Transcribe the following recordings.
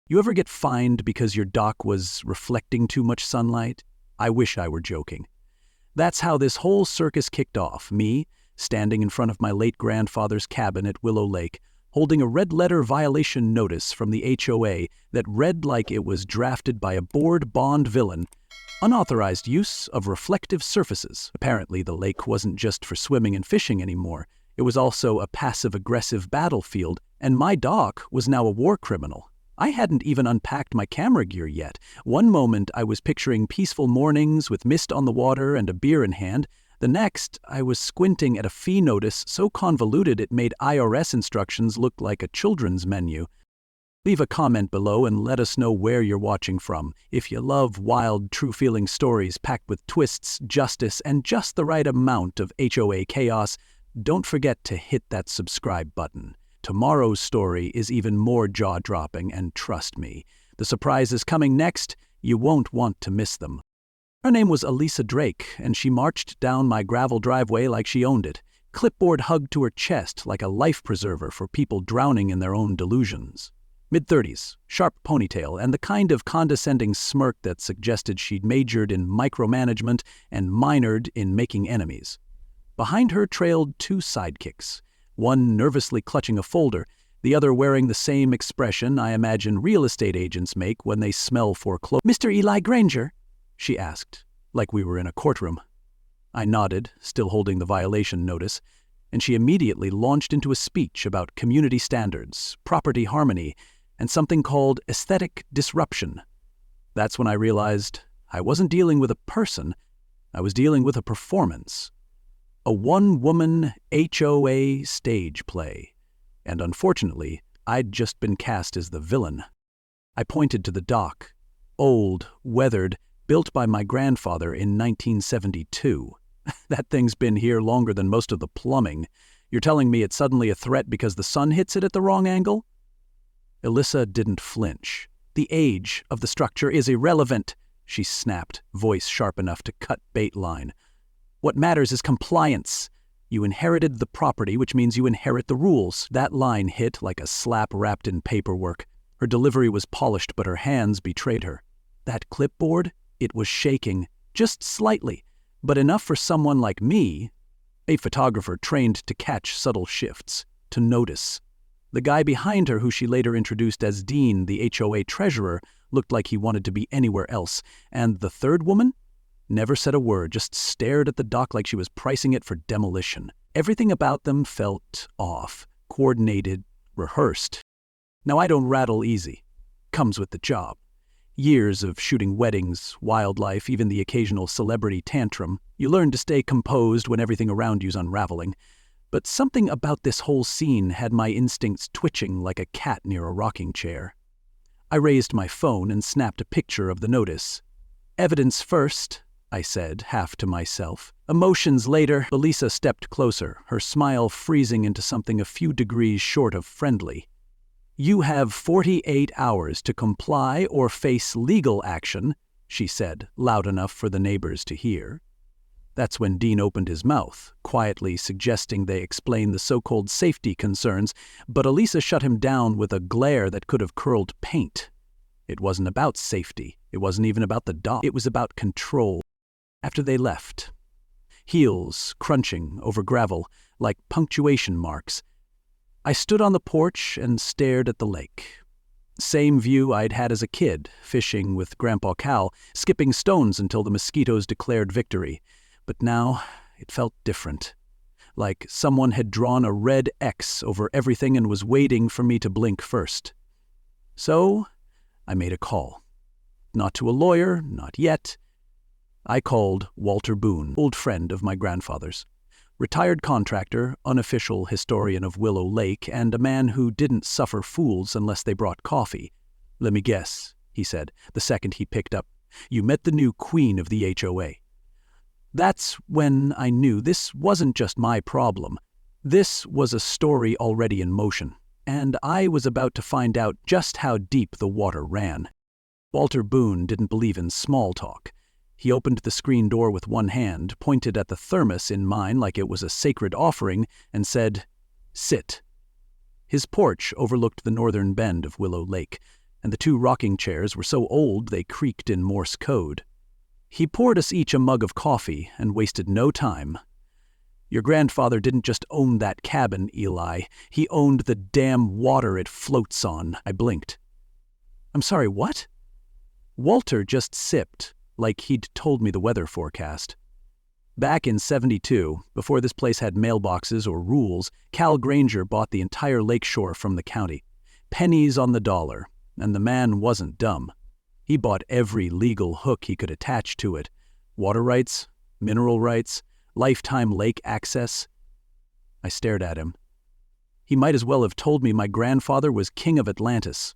You ever get fined because your dock was reflecting too much sunlight? I wish I were joking. That's how this whole circus kicked off. Me, standing in front of my late grandfather's cabin at Willow Lake, holding a red-letter violation notice from the HOA that read like it was drafted by a bored Bond villain. Unauthorized use of reflective surfaces. Apparently, the lake wasn't just for swimming and fishing anymore. It was also a passive-aggressive battlefield, and my dock was now a war criminal. I hadn't even unpacked my camera gear yet. One moment, I was picturing peaceful mornings with mist on the water and a beer in hand. The next, I was squinting at a fee notice so convoluted it made IRS instructions look like a children's menu. Leave a comment below and let us know where you're watching from. If you love wild, true-feeling stories packed with twists, justice, and just the right amount of HOA chaos, don't forget to hit that subscribe button. Tomorrow's story is even more jaw-dropping, and trust me, the surprises coming next, you won't want to miss them. Her name was Elisa Drake, and she marched down my gravel driveway like she owned it, clipboard hugged to her chest like a life preserver for people drowning in their own delusions. Mid-30s, sharp ponytail, and the kind of condescending smirk that suggested she'd majored in micromanagement and minored in making enemies. Behind her trailed two sidekicks, one nervously clutching a folder, the other wearing the same expression I imagine real estate agents make when they smell foreclosure. "Mr. Eli Granger?" she asked, like we were in a courtroom. I nodded, still holding the violation notice, and she immediately launched into a speech about community standards, property harmony, and something called aesthetic disruption. That's when I realized I wasn't dealing with a person, I was dealing with a performance. A one-woman HOA stage play. And unfortunately, I'd just been cast as the villain. I pointed to the dock. Old, weathered, built by my grandfather in 1972. That thing's been here longer than most of the plumbing. You're telling me it's suddenly a threat because the sun hits it at the wrong angle? Elisa didn't flinch. "The age of the structure is irrelevant," she snapped, voice sharp enough to cut bait line. "What matters is compliance. You inherited the property, which means you inherit the rules." That line hit like a slap wrapped in paperwork. Her delivery was polished, but her hands betrayed her. That clipboard? It was shaking, just slightly, but enough for someone like me, a photographer trained to catch subtle shifts, to notice. The guy behind her, who she later introduced as Dean, the HOA treasurer, looked like he wanted to be anywhere else. And the third woman? Never said a word, just stared at the dock like she was pricing it for demolition. Everything about them felt off, coordinated, rehearsed. Now, I don't rattle easy. Comes with the job. Years of shooting weddings, wildlife, even the occasional celebrity tantrum. You learn to stay composed when everything around you's unraveling. But something about this whole scene had my instincts twitching like a cat near a rocking chair. I raised my phone and snapped a picture of the notice. "Evidence first," I said, half to myself. "Emotions later." Elisa stepped closer, her smile freezing into something a few degrees short of friendly. "You have 48 hours to comply or face legal action," she said, loud enough for the neighbors to hear. That's when Dean opened his mouth, quietly suggesting they explain the so-called safety concerns, but Elisa shut him down with a glare that could have curled paint. It wasn't about safety. It wasn't even about the dock. It was about control. After they left, heels crunching over gravel like punctuation marks, I stood on the porch and stared at the lake. Same view I'd had as a kid, fishing with Grandpa Cal, skipping stones until the mosquitoes declared victory. But now it felt different, like someone had drawn a red X over everything and was waiting for me to blink first. So I made a call. Not to a lawyer, not yet. I called Walter Boone, old friend of my grandfather's. Retired contractor, unofficial historian of Willow Lake, and a man who didn't suffer fools unless they brought coffee. "Let me guess," he said, the second he picked up. "You met the new queen of the HOA." That's when I knew this wasn't just my problem. This was a story already in motion, and I was about to find out just how deep the water ran. Walter Boone didn't believe in small talk. He opened the screen door with one hand, pointed at the thermos in mine like it was a sacred offering, and said, "Sit." His porch overlooked the northern bend of Willow Lake, and the 2 rocking chairs were so old they creaked in Morse code. He poured us each a mug of coffee and wasted no time. "Your grandfather didn't just own that cabin, Eli. He owned the damn water it floats on." I blinked. "I'm sorry, what?" Walter just sipped, like he'd told me the weather forecast. "Back in '72, before this place had mailboxes or rules, Cal Granger bought the entire lakeshore from the county. Pennies on the dollar, and the man wasn't dumb. He bought every legal hook he could attach to it. Water rights, mineral rights, lifetime lake access." I stared at him. He might as well have told me my grandfather was king of Atlantis.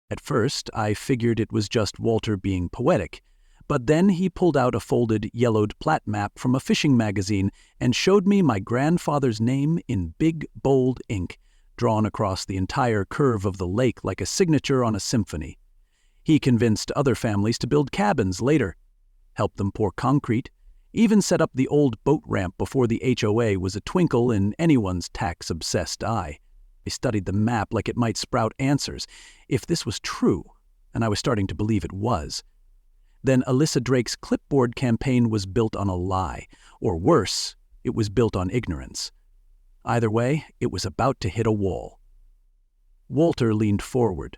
At first, I figured it was just Walter being poetic, but then he pulled out a folded, yellowed plat map from a fishing magazine and showed me my grandfather's name in big, bold ink, drawn across the entire curve of the lake like a signature on a symphony. He convinced other families to build cabins later, helped them pour concrete, even set up the old boat ramp before the HOA was a twinkle in anyone's tax-obsessed eye. I studied the map like it might sprout answers. If this was true, and I was starting to believe it was, then Alyssa Drake's clipboard campaign was built on a lie, or worse, it was built on ignorance. Either way, it was about to hit a wall. Walter leaned forward.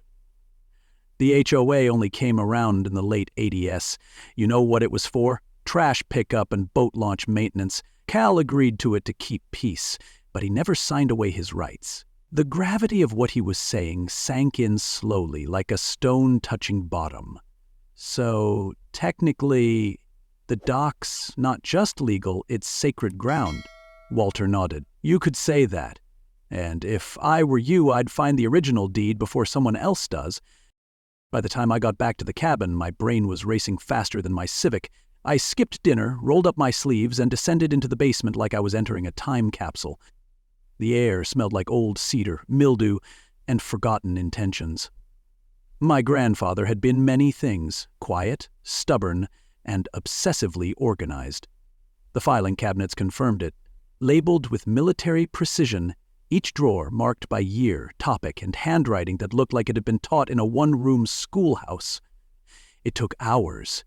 "The HOA only came around in the late '80s. You know what it was for? Trash pickup and boat launch maintenance. Cal agreed to it to keep peace, but he never signed away his rights." The gravity of what he was saying sank in slowly, like a stone touching bottom. "So, technically, the dock's not just legal, it's sacred ground." Walter nodded. "You could say that. And if I were you, I'd find the original deed before someone else does." By the time I got back to the cabin, my brain was racing faster than my Civic. I skipped dinner, rolled up my sleeves, and descended into the basement like I was entering a time capsule. The air smelled like old cedar, mildew, and forgotten intentions. My grandfather had been many things: quiet, stubborn, and obsessively organized. The filing cabinets confirmed it. Labeled with military precision, each drawer marked by year, topic, and handwriting that looked like it had been taught in a one-room schoolhouse. It took hours,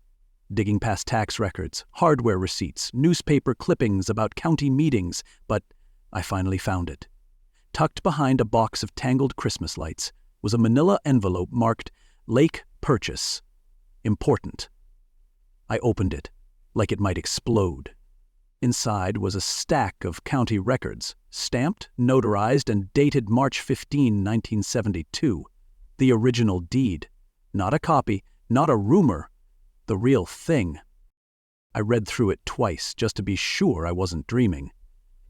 digging past tax records, hardware receipts, newspaper clippings about county meetings, but I finally found it. Tucked behind a box of tangled Christmas lights was a manila envelope marked "Lake Purchase. Important." I opened it, like it might explode. Inside was a stack of county records, stamped, notarized, and dated March 15, 1972. The original deed. Not a copy, not a rumor. The real thing. I read through it twice just to be sure I wasn't dreaming.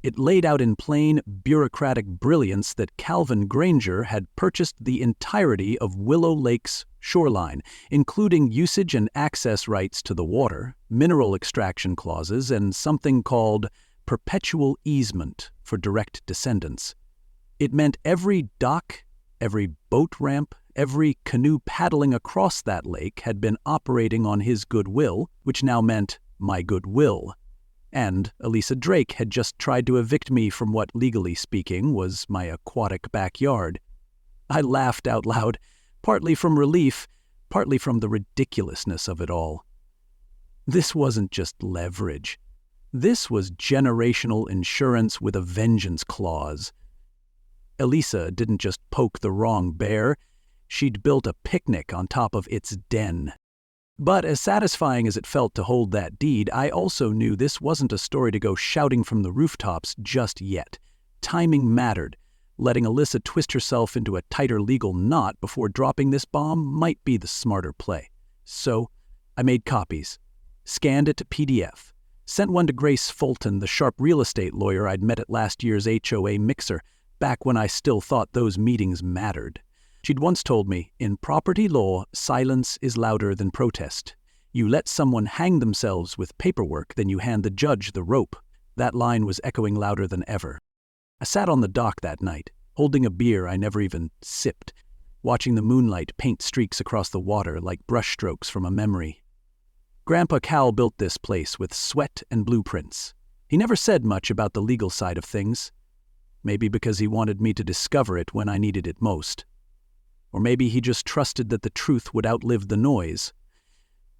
It laid out in plain, bureaucratic brilliance that Calvin Granger had purchased the entirety of Willow Lake's shoreline, including usage and access rights to the water, mineral extraction clauses, and something called perpetual easement for direct descendants. It meant every dock, every boat ramp, every canoe paddling across that lake had been operating on his goodwill, which now meant my goodwill. And Alyssa Drake had just tried to evict me from what, legally speaking, was my aquatic backyard. I laughed out loud, partly from relief, partly from the ridiculousness of it all. This wasn't just leverage. This was generational insurance with a vengeance clause. Alyssa didn't just poke the wrong bear, she'd built a picnic on top of its den. But as satisfying as it felt to hold that deed, I also knew this wasn't a story to go shouting from the rooftops just yet. Timing mattered. Letting Alyssa twist herself into a tighter legal knot before dropping this bomb might be the smarter play. So, I made copies, scanned it to PDF, sent one to Grace Fulton, the sharp real estate lawyer I'd met at last year's HOA mixer, back when I still thought those meetings mattered. She'd once told me, in property law, silence is louder than protest. You let someone hang themselves with paperwork, then you hand the judge the rope. That line was echoing louder than ever. I sat on the dock that night, holding a beer I never even sipped, watching the moonlight paint streaks across the water like brushstrokes from a memory. Grandpa Cal built this place with sweat and blueprints. He never said much about the legal side of things. Maybe because he wanted me to discover it when I needed it most. Or maybe he just trusted that the truth would outlive the noise.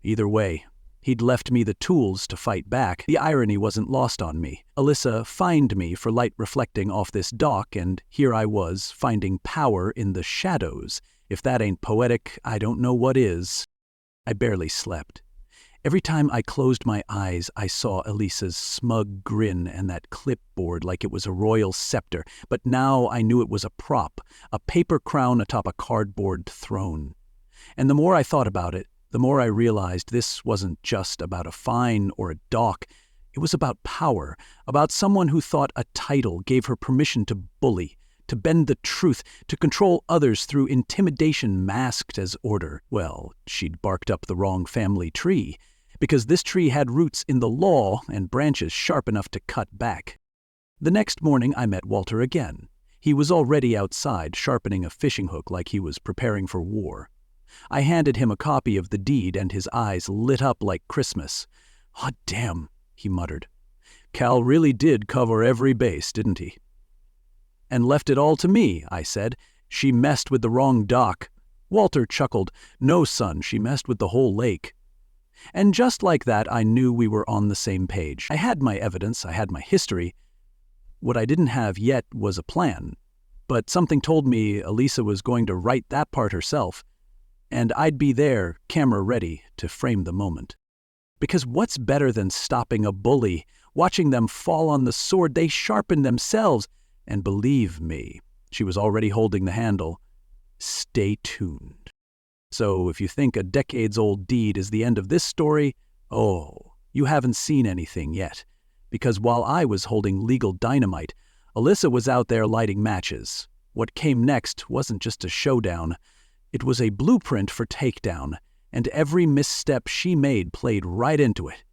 Either way, he'd left me the tools to fight back. The irony wasn't lost on me. Alyssa fined me for light reflecting off this dock, and here I was, finding power in the shadows. If that ain't poetic, I don't know what is. I barely slept. Every time I closed my eyes, I saw Elisa's smug grin and that clipboard like it was a royal scepter, but now I knew it was a prop, a paper crown atop a cardboard throne. And the more I thought about it, the more I realized this wasn't just about a fine or a dock. It was about power, about someone who thought a title gave her permission to bully, to bend the truth, to control others through intimidation masked as order. Well, she'd barked up the wrong family tree, because this tree had roots in the law and branches sharp enough to cut back. The next morning I met Walter again. He was already outside, sharpening a fishing hook like he was preparing for war. I handed him a copy of the deed, and his eyes lit up like Christmas. "Oh, damn," he muttered. "Cal really did cover every base, didn't he?" "And left it all to me," I said. "She messed with the wrong dock." Walter chuckled. "No, son, she messed with the whole lake." And just like that, I knew we were on the same page. I had my evidence, I had my history. What I didn't have yet was a plan. But something told me Elisa was going to write that part herself, and I'd be there, camera ready, to frame the moment. Because what's better than stopping a bully, watching them fall on the sword they sharpen themselves? And believe me, she was already holding the handle. Stay tuned. So if you think a decades-old deed is the end of this story, oh, you haven't seen anything yet. Because while I was holding legal dynamite, Alyssa was out there lighting matches. What came next wasn't just a showdown. It was a blueprint for takedown, and every misstep she made played right into it.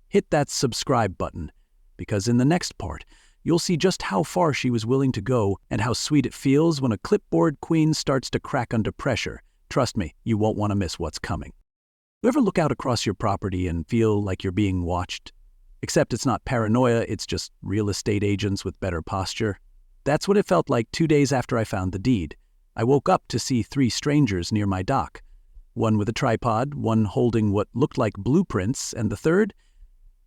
Hit that subscribe button, because in the next part, you'll see just how far she was willing to go and how sweet it feels when a clipboard queen starts to crack under pressure. Trust me, you won't want to miss what's coming. You ever look out across your property and feel like you're being watched? Except it's not paranoia, it's just real estate agents with better posture. That's what it felt like 2 days after I found the deed. I woke up to see 3 strangers near my dock. One with a tripod, one holding what looked like blueprints, and the third,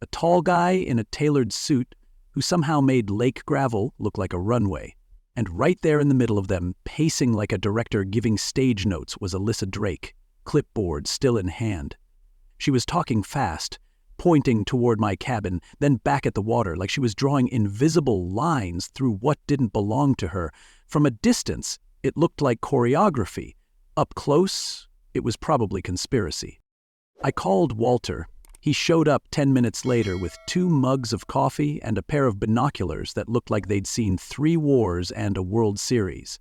a tall guy in a tailored suit who somehow made lake gravel look like a runway. And right there in the middle of them, pacing like a director giving stage notes, was Alyssa Drake, clipboard still in hand. She was talking fast, pointing toward my cabin, then back at the water like she was drawing invisible lines through what didn't belong to her. From a distance, it looked like choreography. Up close, it was probably conspiracy. I called Walter. He showed up 10 minutes later with 2 mugs of coffee and a pair of binoculars that looked like they'd seen 3 wars and a World Series.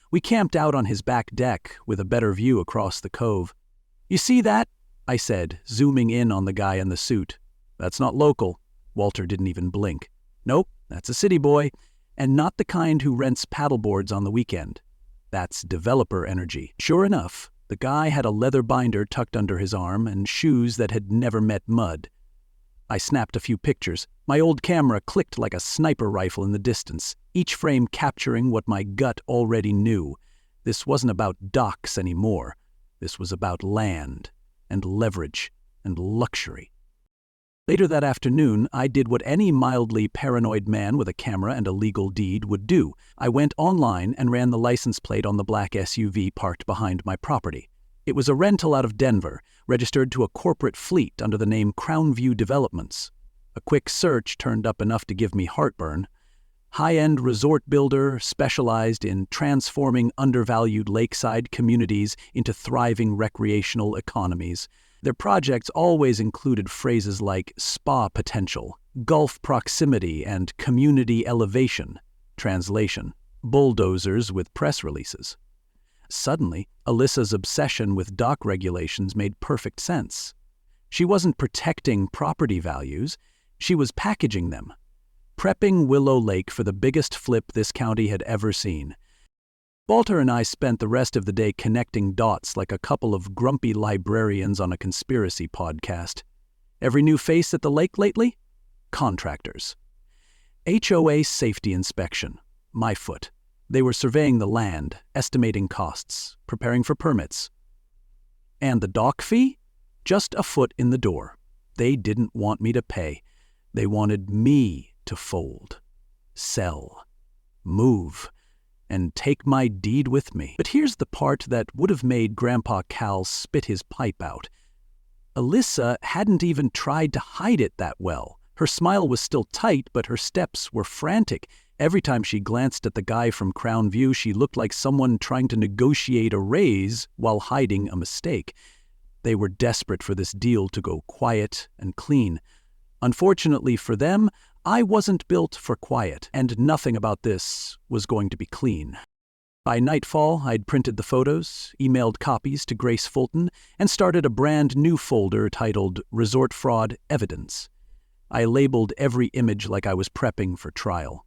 We camped out on his back deck with a better view across the cove. "You see that?" I said, zooming in on the guy in the suit. "That's not local." Walter didn't even blink. "Nope, that's a city boy, and not the kind who rents paddleboards on the weekend. That's developer energy." Sure enough, the guy had a leather binder tucked under his arm and shoes that had never met mud. I snapped a few pictures. My old camera clicked like a sniper rifle in the distance, each frame capturing what my gut already knew. This wasn't about docks anymore. This was about land and leverage and luxury. Later that afternoon, I did what any mildly paranoid man with a camera and a legal deed would do. I went online and ran the license plate on the black SUV parked behind my property. It was a rental out of Denver, registered to a corporate fleet under the name Crown View Developments. A quick search turned up enough to give me heartburn. High-end resort builder specialized in transforming undervalued lakeside communities into thriving recreational economies. Their projects always included phrases like spa potential, Gulf proximity, and community elevation. Translation: bulldozers with press releases. Suddenly, Alyssa's obsession with dock regulations made perfect sense. She wasn't protecting property values, she was packaging them. Prepping Willow Lake for the biggest flip this county had ever seen. Walter and I spent the rest of the day connecting dots like a couple of grumpy librarians on a conspiracy podcast. Every new face at the lake lately? Contractors. HOA safety inspection. My foot. They were surveying the land, estimating costs, preparing for permits. And the dock fee? Just a foot in the door. They didn't want me to pay. They wanted me to fold, sell, move, and take my deed with me. But here's the part that would have made Grandpa Cal spit his pipe out. Alyssa hadn't even tried to hide it that well. Her smile was still tight, but her steps were frantic. Every time she glanced at the guy from Crown View, she looked like someone trying to negotiate a raise while hiding a mistake. They were desperate for this deal to go quiet and clean. Unfortunately for them, I wasn't built for quiet, and nothing about this was going to be clean. By nightfall, I'd printed the photos, emailed copies to Grace Fulton, and started a brand new folder titled Resort Fraud Evidence. I labeled every image like I was prepping for trial.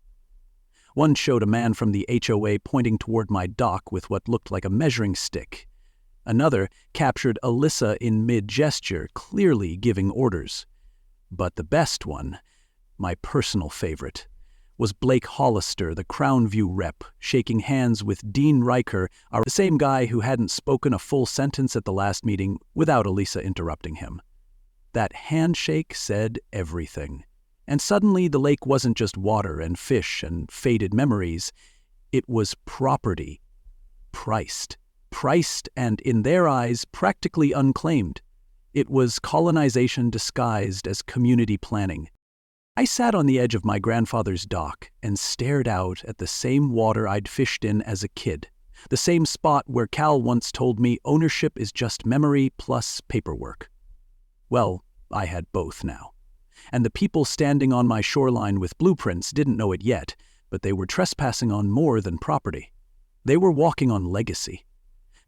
One showed a man from the HOA pointing toward my dock with what looked like a measuring stick. Another captured Alyssa in mid-gesture, clearly giving orders. But the best one, my personal favorite, was Blake Hollister, the Crown View rep, shaking hands with Dean Riker, the same guy who hadn't spoken a full sentence at the last meeting without Alyssa interrupting him. That handshake said everything. And suddenly the lake wasn't just water and fish and faded memories. It was property. Priced. Priced and, in their eyes, practically unclaimed. It was colonization disguised as community planning. I sat on the edge of my grandfather's dock and stared out at the same water I'd fished in as a kid, the same spot where Cal once told me ownership is just memory plus paperwork. Well, I had both now. And the people standing on my shoreline with blueprints didn't know it yet, but they were trespassing on more than property. They were walking on legacy.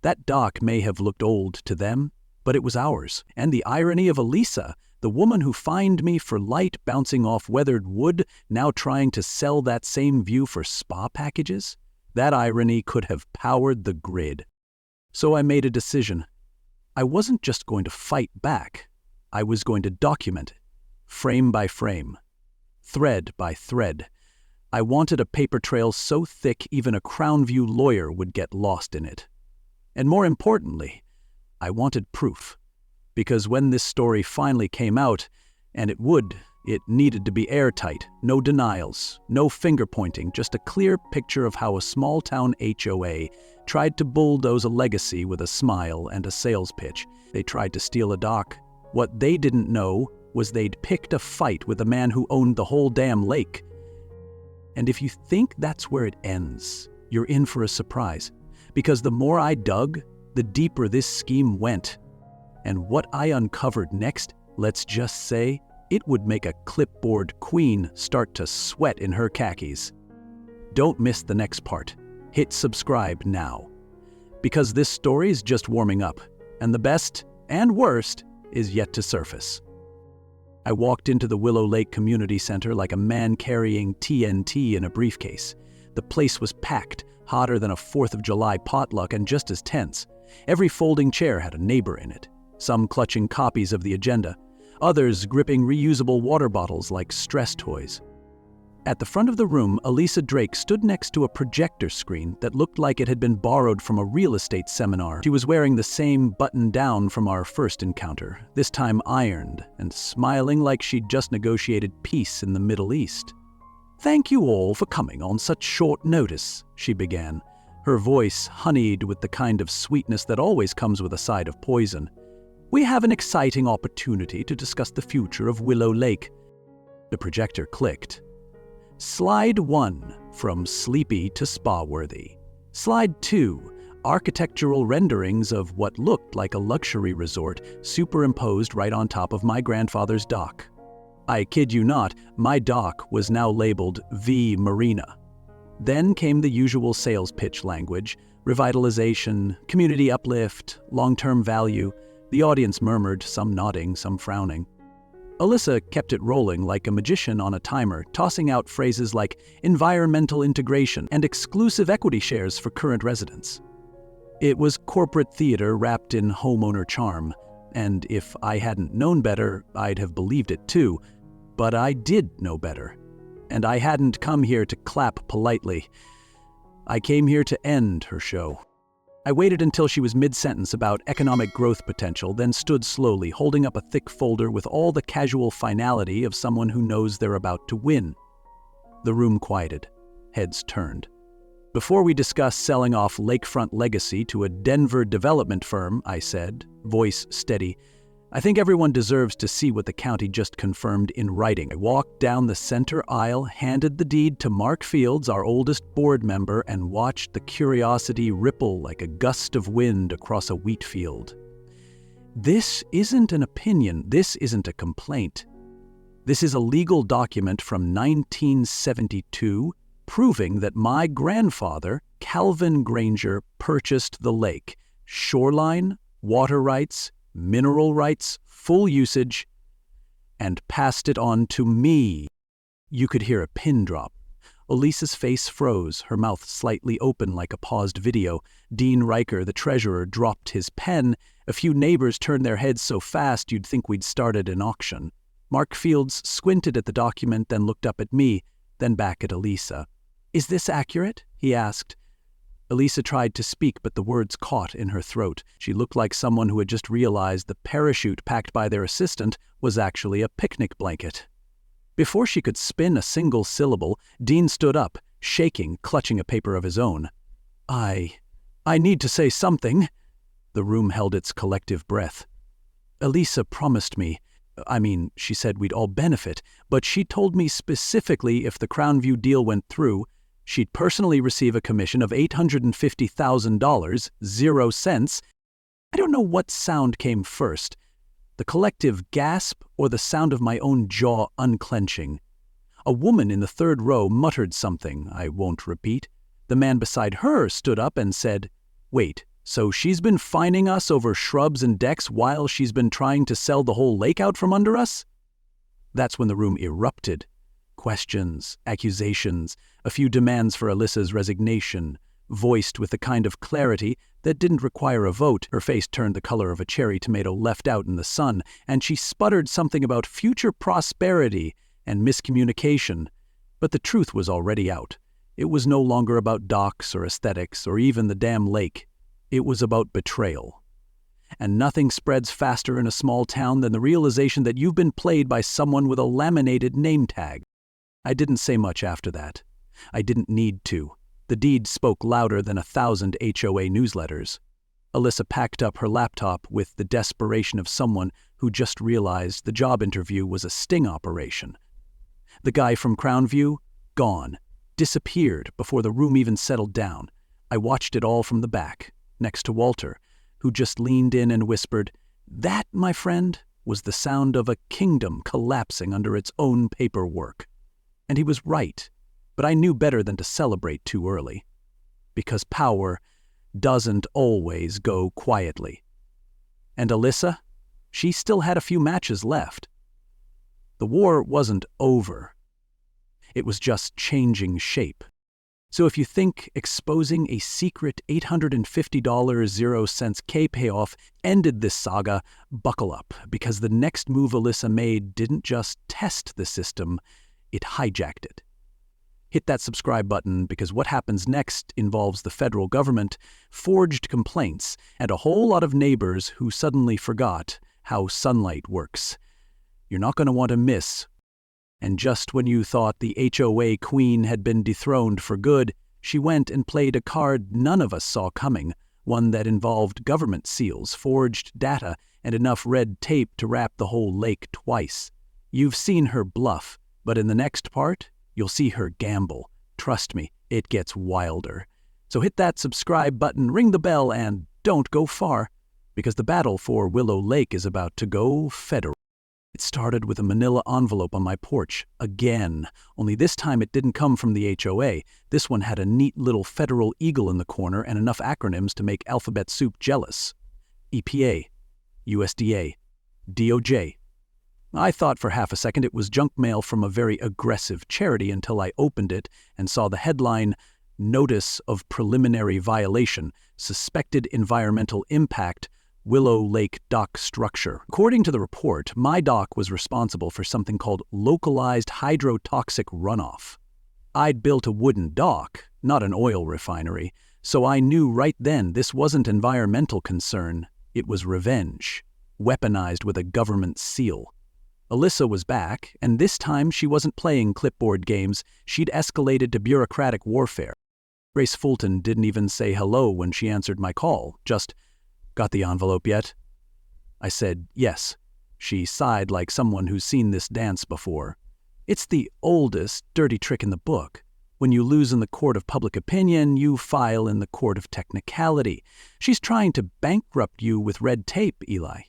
That dock may have looked old to them, but it was ours. And the irony of Alyssa, the woman who fined me for light bouncing off weathered wood, now trying to sell that same view for spa packages? That irony could have powered the grid. So I made a decision. I wasn't just going to fight back. I was going to document it, frame by frame, thread by thread. I wanted a paper trail so thick even a Crown View lawyer would get lost in it. And more importantly, I wanted proof. Because when this story finally came out, and it needed to be airtight, no denials, no finger-pointing, just a clear picture of how a small-town HOA tried to bulldoze a legacy with a smile and a sales pitch. They tried to steal a dock. What they didn't know was they'd picked a fight with the man who owned the whole damn lake. And if you think that's where it ends, you're in for a surprise. Because the more I dug, the deeper this scheme went. And what I uncovered next, let's just say, it would make a clipboard queen start to sweat in her khakis. Don't miss the next part. Hit subscribe now. Because this story is just warming up, and the best and worst is yet to surface. I walked into the Willow Lake Community Center like a man carrying TNT in a briefcase. The place was packed, hotter than a 4th of July potluck and just as tense. Every folding chair had a neighbor in it, some clutching copies of the agenda, others gripping reusable water bottles like stress toys. At the front of the room, Alyssa Drake stood next to a projector screen that looked like it had been borrowed from a real estate seminar. She was wearing the same button-down from our first encounter, this time ironed, and smiling like she'd just negotiated peace in the Middle East. "Thank you all for coming on such short notice," she began, her voice honeyed with the kind of sweetness that always comes with a side of poison. "We have an exciting opportunity to discuss the future of Willow Lake." The projector clicked. Slide 1, from sleepy to spa-worthy. Slide 2, architectural renderings of what looked like a luxury resort superimposed right on top of my grandfather's dock. I kid you not, my dock was now labeled V Marina. Then came the usual sales pitch language: revitalization, community uplift, long-term value. The audience murmured, some nodding, some frowning. Alyssa kept it rolling like a magician on a timer, tossing out phrases like environmental integration and exclusive equity shares for current residents. It was corporate theater wrapped in homeowner charm, and if I hadn't known better, I'd have believed it too. But I did know better, and I hadn't come here to clap politely. I came here to end her show. I waited until she was mid-sentence about economic growth potential, then stood slowly, holding up a thick folder with all the casual finality of someone who knows they're about to win. The room quieted. Heads turned. Before we discuss selling off lakefront legacy to a Denver development firm, I said, voice steady, I think everyone deserves to see what the county just confirmed in writing. I walked down the center aisle, handed the deed to Mark Fields, our oldest board member, and watched the curiosity ripple like a gust of wind across a wheat field. This isn't an opinion. This isn't a complaint. This is a legal document from 1972 proving that my grandfather, Calvin Granger, purchased the lake. Shoreline, water rights, mineral rights, full usage, and passed it on to me. You could hear a pin drop. Elisa's face froze, her mouth slightly open like a paused video. Dean Riker, the treasurer, dropped his pen. A few neighbors turned their heads so fast you'd think we'd started an auction. Mark Fields squinted at the document, then looked up at me, then back at Elisa. Is this accurate? He asked. Elisa tried to speak, but the words caught in her throat. She looked like someone who had just realized the parachute packed by their assistant was actually a picnic blanket. Before she could spin a single syllable, Dean stood up, shaking, clutching a paper of his own. I need to say something. The room held its collective breath. Elisa promised me, she said we'd all benefit, but she told me specifically if the Crownview deal went through, she'd personally receive a commission of $850,000, 0 cents. I don't know what sound came first, the collective gasp or the sound of my own jaw unclenching. A woman in the third row muttered something I won't repeat. The man beside her stood up and said, Wait, so she's been fining us over shrubs and decks while she's been trying to sell the whole lake out from under us? That's when the room erupted. Questions, accusations, a few demands for Elisa's resignation, voiced with the kind of clarity that didn't require a vote. Her face turned the color of a cherry tomato left out in the sun, and she sputtered something about future prosperity and miscommunication. But the truth was already out. It was no longer about docks or aesthetics or even the damn lake. It was about betrayal. And nothing spreads faster in a small town than the realization that you've been played by someone with a laminated name tag. I didn't say much after that. I didn't need to. The deed spoke louder than 1,000 HOA newsletters. Elisa packed up her laptop with the desperation of someone who just realized the job interview was a sting operation. The guy from Crownview, gone, disappeared before the room even settled down. I watched it all from the back, next to Walter, who just leaned in and whispered, That, my friend, was the sound of a kingdom collapsing under its own paperwork. And he was right, but I knew better than to celebrate too early. Because power doesn't always go quietly. And Elisa? She still had a few matches left. The war wasn't over. It was just changing shape. So if you think exposing a secret $850 0 cents K payoff ended this saga, buckle up, because the next move Elisa made didn't just test the system, it hijacked it. Hit that subscribe button, because what happens next involves the federal government, forged complaints, and a whole lot of neighbors who suddenly forgot how sunlight works. You're not going to want to miss. And just when you thought the HOA queen had been dethroned for good, she went and played a card none of us saw coming, one that involved government seals, forged data, and enough red tape to wrap the whole lake twice. You've seen her bluff, but in the next part, you'll see her gamble. Trust me, it gets wilder. So hit that subscribe button, ring the bell, and don't go far, because the battle for Willow Lake is about to go federal. It started with a manila envelope on my porch, again, only this time it didn't come from the HOA. This one had a neat little federal eagle in the corner and enough acronyms to make alphabet soup jealous. EPA, USDA, DOJ. I thought for half a second it was junk mail from a very aggressive charity until I opened it and saw the headline, Notice of Preliminary Violation, Suspected Environmental Impact, Willow Lake Dock Structure. According to the report, my dock was responsible for something called localized hydrotoxic runoff. I'd built a wooden dock, not an oil refinery, so I knew right then this wasn't environmental concern, it was revenge, weaponized with a government seal. Alyssa was back, and this time she wasn't playing clipboard games, she'd escalated to bureaucratic warfare. Grace Fulton didn't even say hello when she answered my call, just, "Got the envelope yet?" I said, "Yes." She sighed like someone who's seen this dance before. It's the oldest, dirty trick in the book. When you lose in the court of public opinion, you file in the court of technicality. She's trying to bankrupt you with red tape, Eli.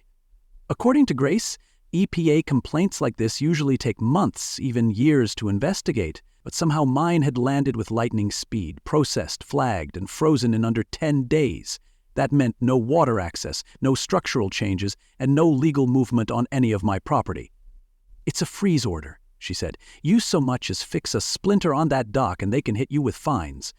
According to Grace, EPA complaints like this usually take months, even years to investigate, but somehow mine had landed with lightning speed, processed, flagged, and frozen in under 10 days. That meant no water access, no structural changes, and no legal movement on any of my property. "It's a freeze order," she said. "You so much as fix a splinter on that dock and they can hit you with fines."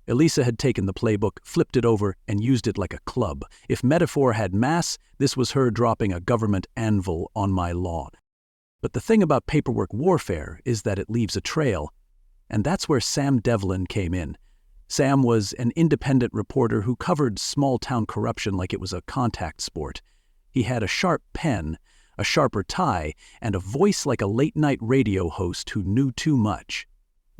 Elisa had taken the playbook, flipped it over, and used it like a club. If metaphor had mass, this was her dropping a government anvil on my lawn. But the thing about paperwork warfare is that it leaves a trail, and that's where Sam Devlin came in. Sam was an independent reporter who covered small-town corruption like it was a contact sport. He had a sharp pen, a sharper tie, and a voice like a late-night radio host who knew too much.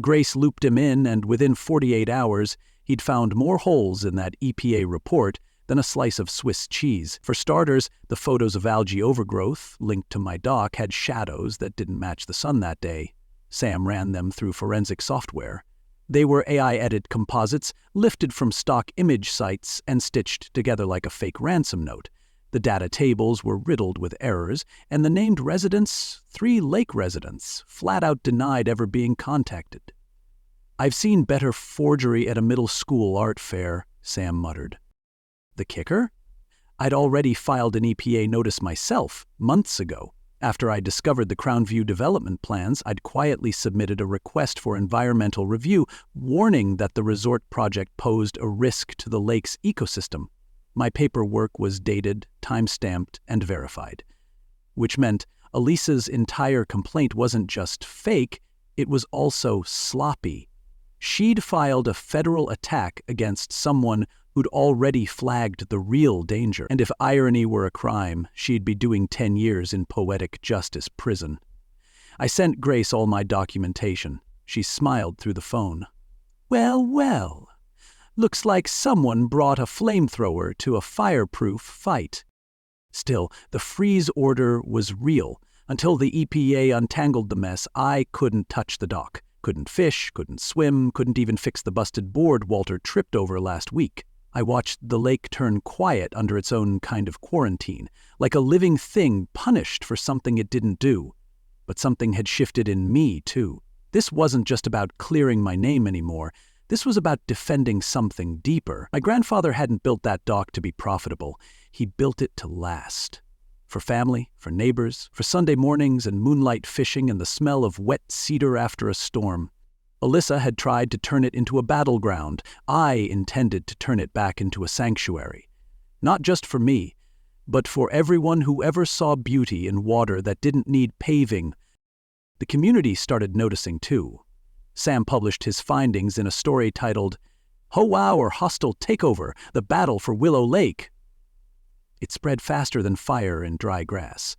Grace looped him in, and within 48 hours, he'd found more holes in that EPA report than a slice of Swiss cheese. For starters, the photos of algae overgrowth linked to my dock had shadows that didn't match the sun that day. Sam ran them through forensic software. They were AI-edited composites lifted from stock image sites and stitched together like a fake ransom note. The data tables were riddled with errors, and the named residents, 3 lake residents, flat out denied ever being contacted. "I've seen better forgery at a middle school art fair," Sam muttered. The kicker? I'd already filed an EPA notice myself, months ago. After I discovered the Crown View development plans, I'd quietly submitted a request for environmental review, warning that the resort project posed a risk to the lake's ecosystem. My paperwork was dated, time-stamped, and verified. Which meant Elisa's entire complaint wasn't just fake, it was also sloppy. She'd filed a federal attack against someone who'd already flagged the real danger, and if irony were a crime, she'd be doing 10 years in poetic justice prison. I sent Grace all my documentation. She smiled through the phone. "Well, well. Looks like someone brought a flamethrower to a fireproof fight." Still, the freeze order was real. Until the EPA untangled the mess, I couldn't touch the dock. Couldn't fish, couldn't swim, couldn't even fix the busted board Walter tripped over last week. I watched the lake turn quiet under its own kind of quarantine, like a living thing punished for something it didn't do. But something had shifted in me, too. This wasn't just about clearing my name anymore. This was about defending something deeper. My grandfather hadn't built that dock to be profitable. He built it to last. For family, for neighbors, for Sunday mornings and moonlight fishing and the smell of wet cedar after a storm. Alyssa had tried to turn it into a battleground. I intended to turn it back into a sanctuary. Not just for me, but for everyone who ever saw beauty in water that didn't need paving. The community started noticing too. Sam published his findings in a story titled, "HOA or Hostile Takeover, The Battle for Willow Lake." It spread faster than fire in dry grass.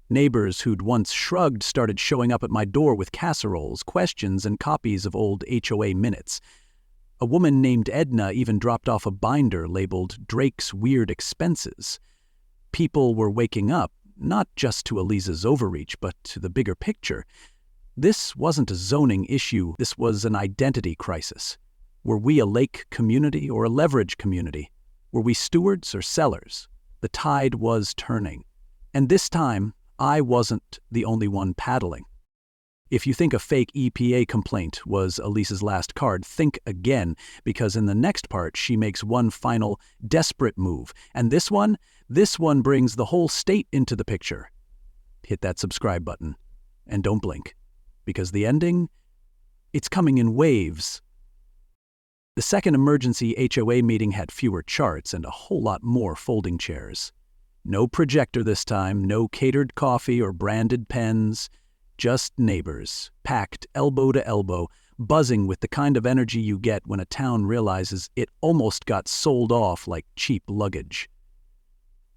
Neighbors who'd once shrugged started showing up at my door with casseroles, questions, and copies of old HOA minutes. A woman named Edna even dropped off a binder labeled Drake's Weird Expenses. People were waking up, not just to Elisa's overreach, but to the bigger picture. This wasn't a zoning issue, this was an identity crisis. Were we a lake community or a leverage community? Were we stewards or sellers? The tide was turning. And this time, I wasn't the only one paddling. If you think a fake EPA complaint was Elisa's last card, think again, because in the next part she makes one final, desperate move. And this one brings the whole state into the picture. Hit that subscribe button. And don't blink, because the ending, it's coming in waves. The second emergency HOA meeting had fewer charts and a whole lot more folding chairs. No projector this time, no catered coffee or branded pens, just neighbors, packed elbow to elbow, buzzing with the kind of energy you get when a town realizes it almost got sold off like cheap luggage.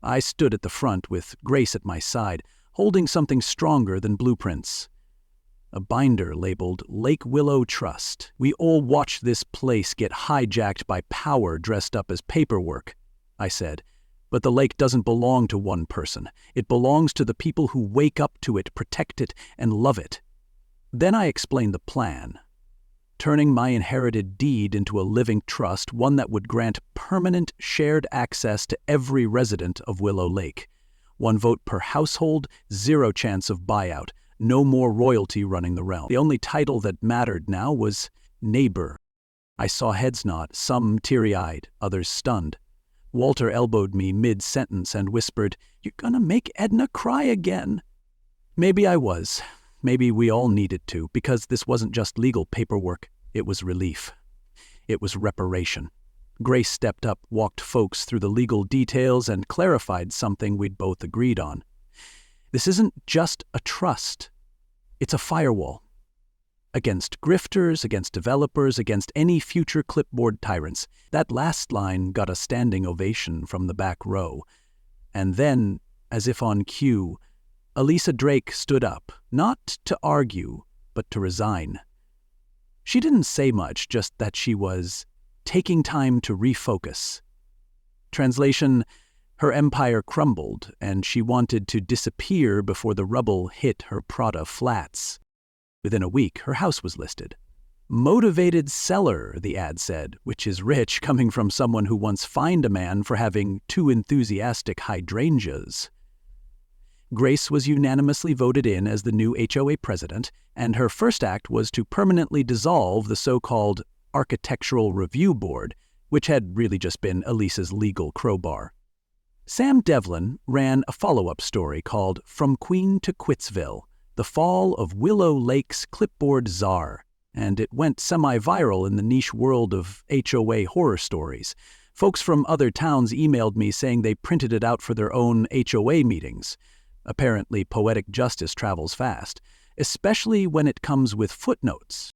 I stood at the front with Grace at my side, holding something stronger than blueprints. A binder labeled Lake Willow Trust. We all watched this place get hijacked by power dressed up as paperwork, I said. But the lake doesn't belong to one person. It belongs to the people who wake up to it, protect it, and love it. Then I explained the plan, turning my inherited deed into a living trust, one that would grant permanent shared access to every resident of Willow Lake. 1 vote per household, 0 chance of buyout, no more royalty running the realm. The only title that mattered now was neighbor. I saw heads nod, some teary-eyed, others stunned. Walter elbowed me mid-sentence and whispered, "You're gonna make Edna cry again." Maybe I was. Maybe we all needed to, because this wasn't just legal paperwork. It was relief. It was reparation. Grace stepped up, walked folks through the legal details, and clarified something we'd both agreed on. This isn't just a trust. It's a firewall. Against grifters, against developers, against any future clipboard tyrants. That last line got a standing ovation from the back row. And then, as if on cue, Elisa Drake stood up, not to argue, but to resign. She didn't say much, just that she was taking time to refocus. Translation, her empire crumbled, and she wanted to disappear before the rubble hit her Prada flats. Within a week, her house was listed. Motivated seller, the ad said, which is rich coming from someone who once fined a man for having too enthusiastic hydrangeas. Grace was unanimously voted in as the new HOA president, and her first act was to permanently dissolve the so-called Architectural Review Board, which had really just been Elisa's legal crowbar. Sam Devlin ran a follow-up story called From Queen to Quittsville, The Fall of Willow Lake's Clipboard Czar, and it went semi-viral in the niche world of HOA horror stories. Folks from other towns emailed me saying they printed it out for their own HOA meetings. Apparently, poetic justice travels fast, especially when it comes with footnotes.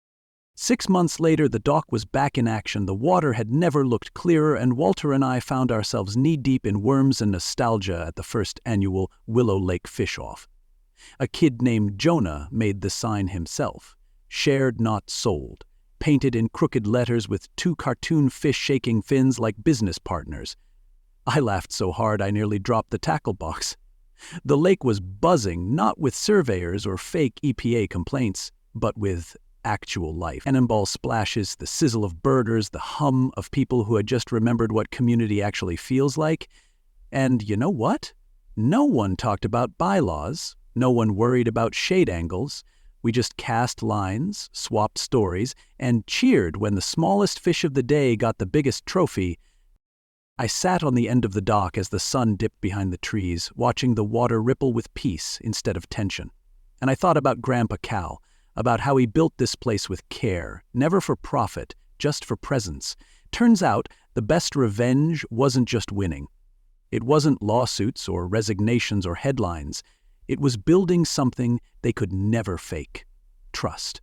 6 months later, the dock was back in action. The water had never looked clearer, and Walter and I found ourselves knee-deep in worms and nostalgia at the first annual Willow Lake Fish-Off. A kid named Jonah made the sign himself, shared not sold, painted in crooked letters with 2 cartoon fish shaking fins like business partners. I laughed so hard I nearly dropped the tackle box. The lake was buzzing, not with surveyors or fake EPA complaints, but with actual life. Cannonball splashes, the sizzle of burgers, the hum of people who had just remembered what community actually feels like. And you know what? No one talked about bylaws. No one worried about shade angles. We just cast lines, swapped stories, and cheered when the smallest fish of the day got the biggest trophy. I sat on the end of the dock as the sun dipped behind the trees, watching the water ripple with peace instead of tension. And I thought about Grandpa Cal, about how he built this place with care, never for profit, just for presence. Turns out, the best revenge wasn't just winning. It wasn't lawsuits or resignations or headlines. It was building something they could never fake. Trust.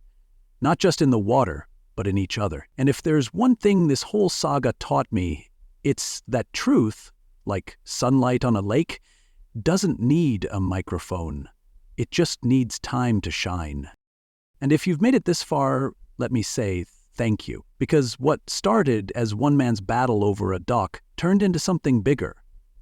Not just in the water, but in each other. And if there's one thing this whole saga taught me, it's that truth, like sunlight on a lake, doesn't need a microphone. It just needs time to shine. And if you've made it this far, let me say thank you. Because what started as one man's battle over a dock turned into something bigger.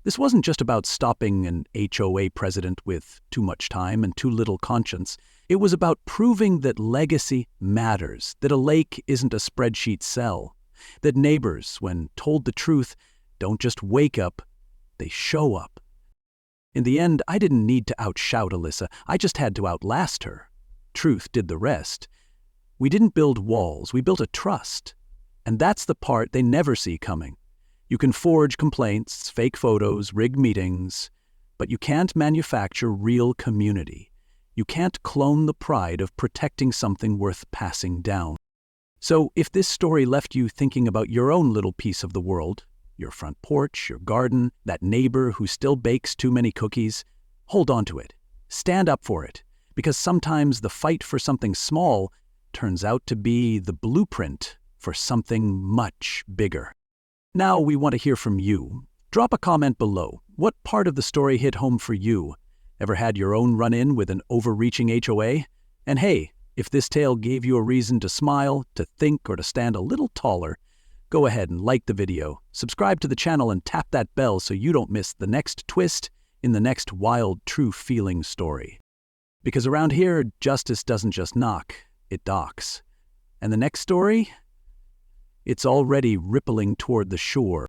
This wasn't just about stopping an HOA president with too much time and too little conscience. It was about proving that legacy matters, that a lake isn't a spreadsheet cell, that neighbors, when told the truth, don't just wake up, they show up. In the end, I didn't need to outshout Alyssa. I just had to outlast her. Truth did the rest. We didn't build walls, we built a trust. And that's the part they never see coming. You can forge complaints, fake photos, rig meetings, but you can't manufacture real community. You can't clone the pride of protecting something worth passing down. So if this story left you thinking about your own little piece of the world, your front porch, your garden, that neighbor who still bakes too many cookies, hold on to it. Stand up for it, because sometimes the fight for something small turns out to be the blueprint for something much bigger. Now we want to hear from you. Drop a comment below. What part of the story hit home for you? Ever had your own run-in with an overreaching HOA? And hey, if this tale gave you a reason to smile, to think, or to stand a little taller, go ahead and like the video, subscribe to the channel, and tap that bell so you don't miss the next twist in the next wild, true feeling story. Because around here, justice doesn't just knock, it docks. And the next story? It's already rippling toward the shore.